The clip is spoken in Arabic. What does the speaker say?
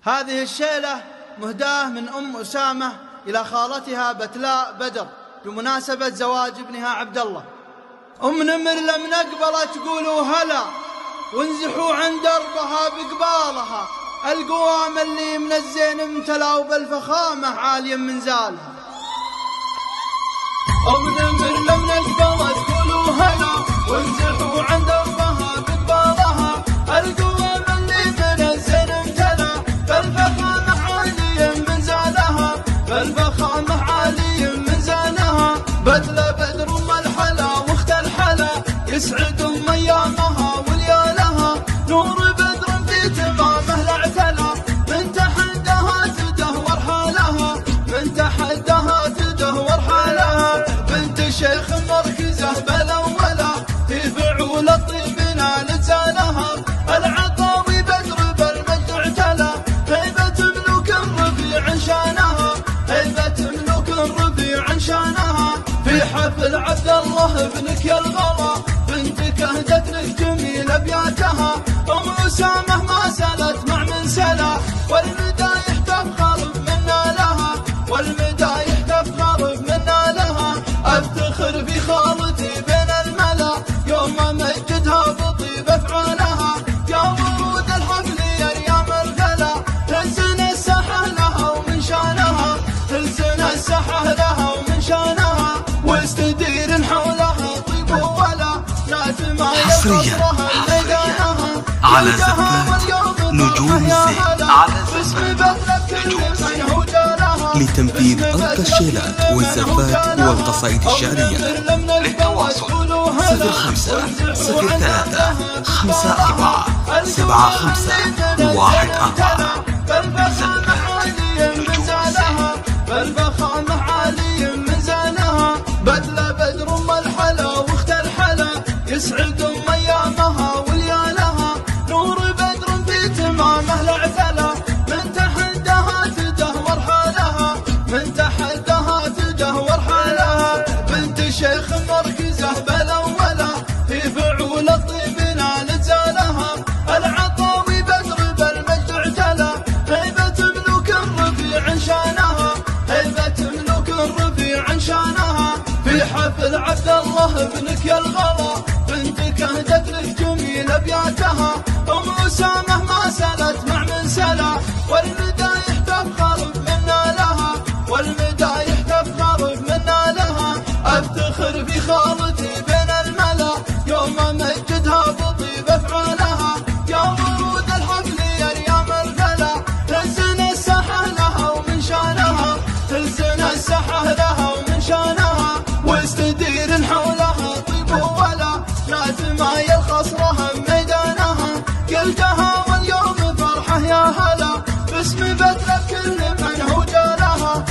هذه الشيلة مهداة من أم أسامة إلى خالتها بتلاء بدر بمناسبة زواج ابنها عبد الله. أم نمر لم نقبل تقولوا هلا وانزحوا عن دربها بقبالها، القوام اللي من الزين امتلا وبالفخامة عاليا من زالها. أم نمر لم نقبل تقولوا هلا وانزحوا عن دربها بقبالها، القوام اللي من الزين امتلا بالفخامة عاليا من زالها، بالفخامة عاليا من زالها. بتلاء بدر أم الحلا واخت الحلا يسعد أم أيامها وليالها، نور بدر في تمامه لاعتلى من تحدها تدهور حالها، من تحدها تدهور حالها. بنت الشيخ مركزه بالاولى في فعول الطيب نالت زانها، العطاوي بدر بالمجد اعتلى هيبة ملوك الربيع شانها، هيبة ملوك الربيع شانها. في حفل عبد الله ابنك يا الغلا بنتك اهدت لك جميل ابياتها، ام اسامه ما سالت مع من سلا والمدايح تفخر منا لها، والمدايح تفخر منا لها. افتخر في خالتي بين الملا يوم مجدها بطيب افعالها، يا ورود الحفل يا ايام الغلا تلزن الساحه لها ومن شانها، تلزن الساحه لها ومن شانها. واستدير حولها طيب ولا لا تمايل قصرها ميدانها، على زفات نجوم الزين، على زفات نجوم الزين لتنفيذ أرقى الشيلات والزفات والقصائد الشعرية. للتواصل 05 03 54 75 14. بالفخامة عاليا من زانها، بتلاء بدر أم الحلا واخت الحلا يسعد أم أيامها وليالها، نور بدر في تمامه لاعتلى من تحدها تدهور حالها، من تحدها تدهور حالها. بنت الشيخ مركزه بالاولى في فعول الطيب نالت زالها، العطاوي بدر بالمجد اعتلى هيبة ملوك الربيع شانها، هيبة ملوك الربيع شانها. في حفل عبد الله ابنك يا الغلا بنتك اهدت لك جميل ابياتها، ام اسامه ما سالت مع من سلا والمدايح تفخر منا لها، والمدايح تفخر منا لها. افتخر في خالتي بين الملا يوم مجدها بطيب افعالها، يا ورود الحفل يا ايام الغلا تلزن الساحه لها ومن شانها، تلزن الساحه لها ومن شانها. واستدير حولها طيب ولا لا تمايل خصرها ميدانها، قلتها واليوم فرحه يا هلا باسم بتلاء كل من هو جالها.